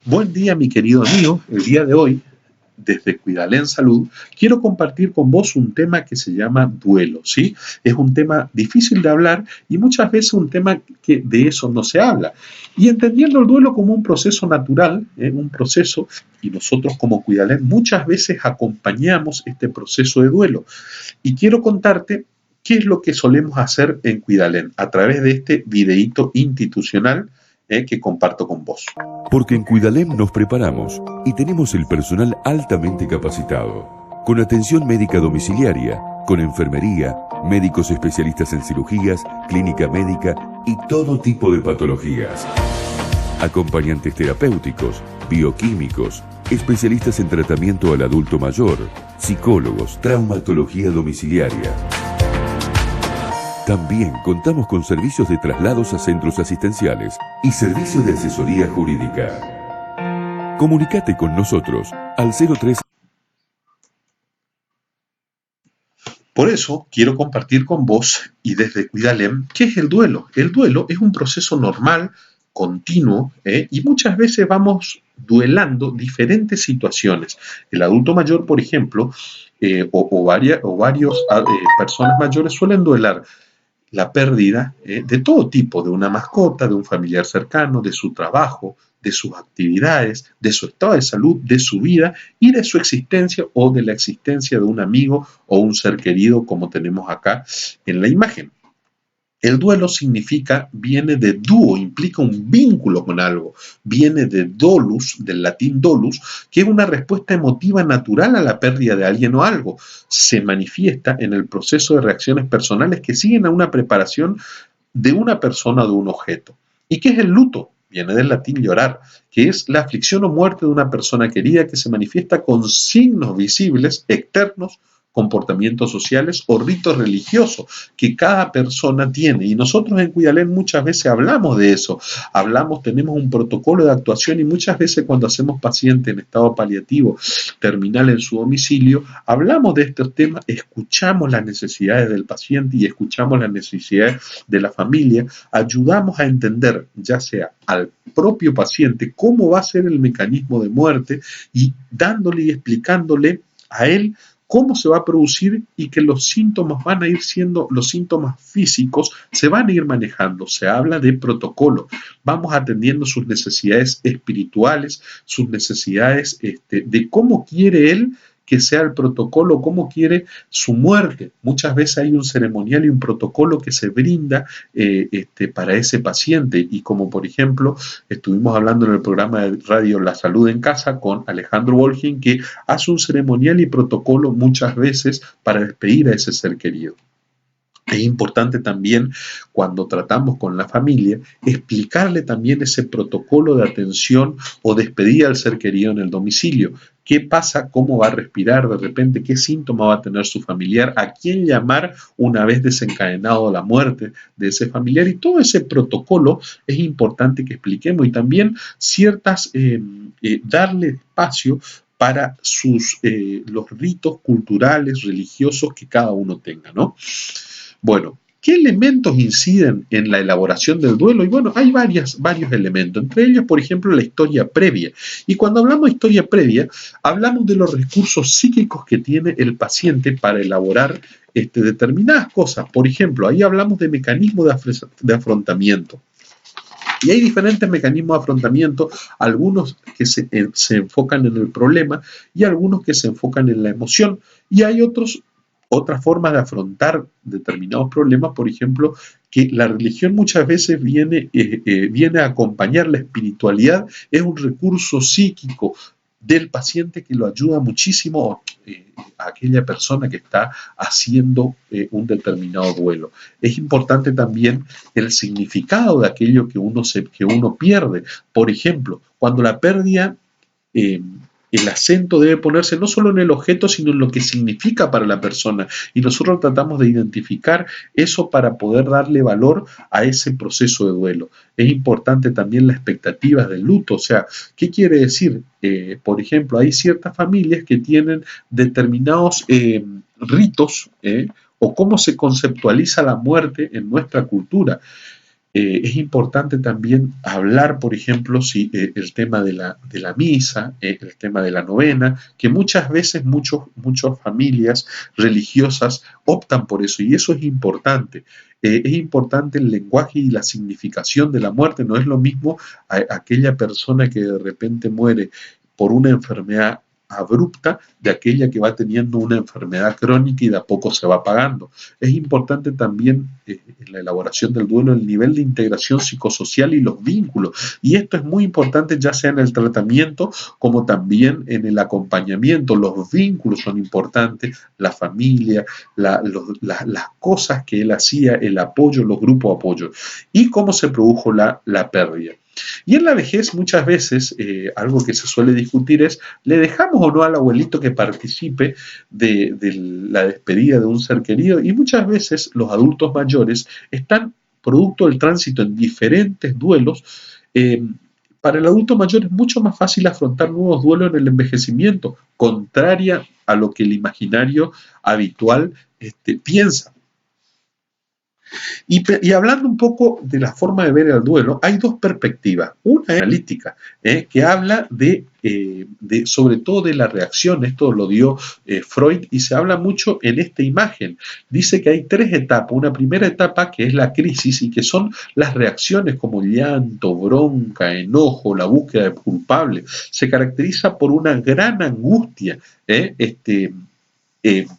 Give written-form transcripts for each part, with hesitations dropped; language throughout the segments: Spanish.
Buen día, mi querido amigo. El día de hoy, desde Cuidalén Salud, quiero compartir con vos un tema que se llama duelo, ¿sí? Es un tema difícil de hablar y muchas veces un tema que de eso no se habla. Y entendiendo el duelo como un proceso natural, un proceso, y nosotros como Cuidalén muchas veces acompañamos este proceso de duelo. Y quiero contarte qué es lo que solemos hacer en Cuidalén a través de este videíto institucional que comparto con vos. Porque en Cuidalem nos preparamos y tenemos el personal altamente capacitado, con atención médica domiciliaria, con enfermería, médicos especialistas en cirugías, clínica médica y todo tipo de patologías. Acompañantes terapéuticos, bioquímicos, especialistas en tratamiento al adulto mayor, psicólogos, traumatología domiciliaria. También contamos con servicios de traslados a centros asistenciales y servicios de asesoría jurídica. Comunicate con nosotros al 03. Por eso quiero compartir con vos y desde Cuidalem qué es el duelo. El duelo es un proceso normal, continuo, y muchas veces vamos duelando diferentes situaciones. El adulto mayor, por ejemplo, o varios personas mayores suelen duelar la pérdida de todo tipo, de una mascota, de un familiar cercano, de su trabajo, de sus actividades, de su estado de salud, de su vida y de su existencia o de la existencia de un amigo o un ser querido como tenemos acá en la imagen. El duelo significa, viene de duo, implica un vínculo con algo, viene de dolus, del latín dolus, que es una respuesta emotiva natural a la pérdida de alguien o algo. Se manifiesta en el proceso de reacciones personales que siguen a una preparación de una persona o de un objeto. ¿Y qué es el luto? Viene del latín llorar, que es la aflicción o muerte de una persona querida que se manifiesta con signos visibles, externos, comportamientos sociales o ritos religiosos que cada persona tiene. Y nosotros en Cuidalén muchas veces hablamos de eso, tenemos un protocolo de actuación y muchas veces cuando hacemos paciente en estado paliativo terminal en su domicilio, hablamos de estos temas, escuchamos las necesidades del paciente y escuchamos las necesidades de la familia, ayudamos a entender ya sea al propio paciente cómo va a ser el mecanismo de muerte y dándole y explicándole a él cómo se va a producir y que los síntomas van a ir siendo, los síntomas físicos se van a ir manejando. Se habla de protocolo. Vamos atendiendo sus necesidades espirituales, sus necesidades de cómo quiere él que sea el protocolo, cómo quiere su muerte. Muchas veces hay un ceremonial y un protocolo que se brinda para ese paciente y como por ejemplo estuvimos hablando en el programa de radio La Salud en Casa con Alejandro Volgin que hace un ceremonial y protocolo muchas veces para despedir a ese ser querido. Es importante también cuando tratamos con la familia explicarle también ese protocolo de atención o despedida al ser querido en el domicilio. ¿Qué pasa? ¿Cómo va a respirar de repente? ¿Qué síntoma va a tener su familiar? ¿A quién llamar una vez desencadenado la muerte de ese familiar? Y todo ese protocolo es importante que expliquemos y también darle espacio para los ritos culturales, religiosos que cada uno tenga, ¿no? Bueno, ¿qué elementos inciden en la elaboración del duelo? Y bueno, hay varios elementos, entre ellos, por ejemplo, la historia previa. Y cuando hablamos de historia previa, hablamos de los recursos psíquicos que tiene el paciente para elaborar determinadas cosas. Por ejemplo, ahí hablamos de mecanismos de afrontamiento. Y hay diferentes mecanismos de afrontamiento, algunos que se enfocan en el problema y algunos que se enfocan en la emoción. Y hay otras formas de afrontar determinados problemas, por ejemplo, que la religión muchas veces viene a acompañar la espiritualidad, es un recurso psíquico del paciente que lo ayuda muchísimo a aquella persona que está haciendo un determinado duelo. Es importante también el significado de aquello que uno pierde. Por ejemplo, cuando la pérdida eh, el acento debe ponerse no solo en el objeto, sino en lo que significa para la persona. Y nosotros tratamos de identificar eso para poder darle valor a ese proceso de duelo. Es importante también las expectativas del luto. O sea, ¿qué quiere decir? Por ejemplo, hay ciertas familias que tienen determinados ritos o cómo se conceptualiza la muerte en nuestra cultura. Es importante también hablar, por ejemplo, si el tema de la misa, el tema de la novena, que muchas veces muchas familias religiosas optan por eso, y eso es importante. Es importante el lenguaje y la significación de la muerte. No es lo mismo aquella persona que de repente muere por una enfermedad abrupta de aquella que va teniendo una enfermedad crónica y de a poco se va pagando. Es importante también en la elaboración del duelo el nivel de integración psicosocial y los vínculos. Y esto es muy importante ya sea en el tratamiento como también en el acompañamiento. Los vínculos son importantes, la familia, las cosas que él hacía, el apoyo, los grupos de apoyo y cómo se produjo la pérdida. Y en la vejez muchas veces algo que se suele discutir es, ¿le dejamos o no al abuelito que participe de la despedida de un ser querido? Y muchas veces los adultos mayores están producto del tránsito en diferentes duelos. Para el adulto mayor es mucho más fácil afrontar nuevos duelos en el envejecimiento, contraria a lo que el imaginario habitual piensa. Y hablando un poco de la forma de ver el duelo, hay dos perspectivas. Una es analítica, que habla sobre todo de la reacción. Esto lo dio Freud y se habla mucho en esta imagen. Dice que hay tres etapas. Una primera etapa que es la crisis y que son las reacciones como llanto, bronca, enojo, la búsqueda de culpable. Se caracteriza por una gran angustia,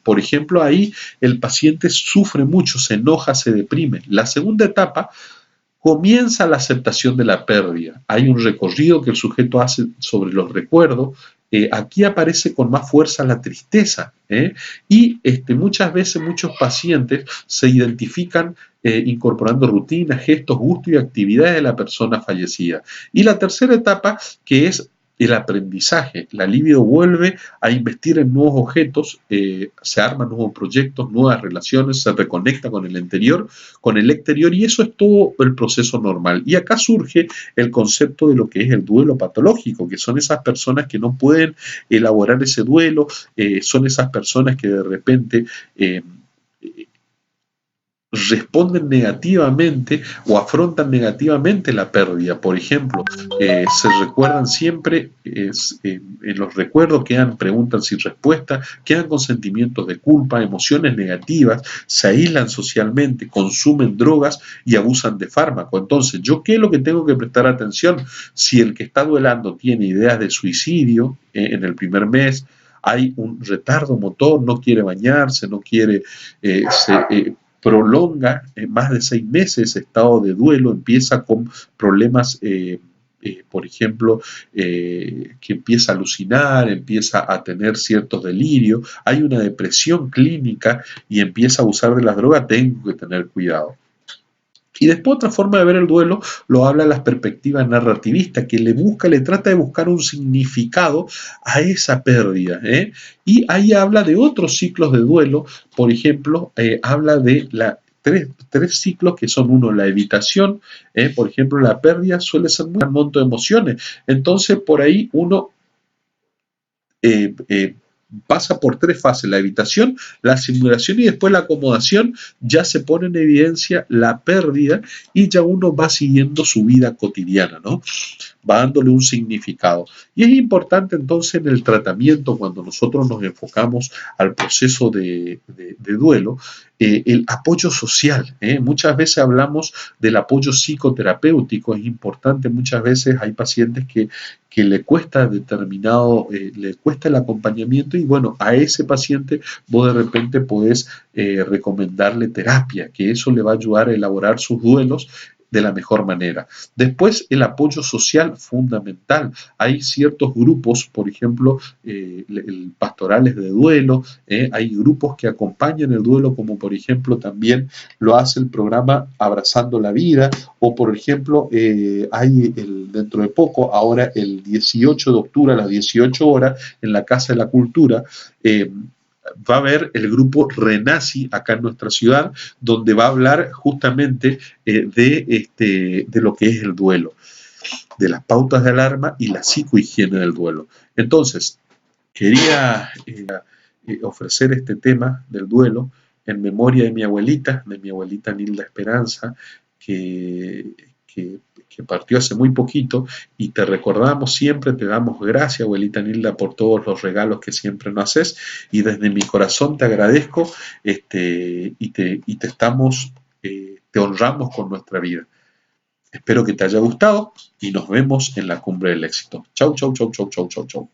por ejemplo, ahí el paciente sufre mucho, se enoja, se deprime. La segunda etapa comienza la aceptación de la pérdida. Hay un recorrido que el sujeto hace sobre los recuerdos. Aquí aparece con más fuerza la tristeza. Y muchas veces muchos pacientes se identifican incorporando rutinas, gestos, gustos y actividades de la persona fallecida. Y la tercera etapa, que es el aprendizaje. La libido vuelve a investir en nuevos objetos, se arman nuevos proyectos, nuevas relaciones, se reconecta con el exterior y eso es todo el proceso normal. Y acá surge el concepto de lo que es el duelo patológico, que son esas personas que no pueden elaborar ese duelo, son esas personas que de repente responden negativamente o afrontan negativamente la pérdida. Por ejemplo, se recuerdan siempre, en los recuerdos quedan preguntas sin respuesta, quedan con sentimientos de culpa, emociones negativas, se aíslan socialmente, consumen drogas y abusan de fármaco. Entonces, ¿yo qué es lo que tengo que prestar atención? Si el que está duelando tiene ideas de suicidio en el primer mes, hay un retardo motor, no quiere bañarse, no quiere, prolonga más de 6 meses ese estado de duelo, empieza con problemas, por ejemplo, que empieza a alucinar, empieza a tener ciertos delirios, hay una depresión clínica y empieza a abusar de las drogas, tengo que tener cuidado. Y después otra forma de ver el duelo lo habla las perspectivas narrativistas, que le trata de buscar un significado a esa pérdida. Y ahí habla de otros ciclos de duelo, por ejemplo, habla de tres ciclos que son uno, la evitación, por ejemplo, la pérdida suele ser un gran monto de emociones. Entonces, por ahí uno pasa por tres fases, la evitación, la simulación y después la acomodación, ya se pone en evidencia la pérdida y ya uno va siguiendo su vida cotidiana, ¿no? Va dándole un significado. Y es importante entonces en el tratamiento, cuando nosotros nos enfocamos al proceso de duelo, el apoyo social. Muchas veces hablamos del apoyo psicoterapéutico, es importante, muchas veces hay pacientes que le cuesta le cuesta el acompañamiento y bueno, a ese paciente vos de repente podés recomendarle terapia, que eso le va a ayudar a elaborar sus duelos de la mejor manera. Después, el apoyo social fundamental. Hay ciertos grupos, por ejemplo, pastorales de duelo, hay grupos que acompañan el duelo, como por ejemplo también lo hace el programa Abrazando la Vida, o por ejemplo, hay dentro de poco, ahora el 18 de octubre a las 18 horas, en la Casa de la Cultura, va a haber el grupo Renaci acá en nuestra ciudad, donde va a hablar justamente de lo que es el duelo, de las pautas de alarma y la psicohigiene del duelo. Entonces, quería ofrecer este tema del duelo en memoria de mi abuelita Nilda Esperanza, que partió hace muy poquito, y te recordamos siempre, te damos gracias, abuelita Nilda, por todos los regalos que siempre nos haces, y desde mi corazón te agradezco, y te estamos, te honramos con nuestra vida. Espero que te haya gustado y nos vemos en la cumbre del éxito. Chau, chau, chau, chau, chau, chau, chau.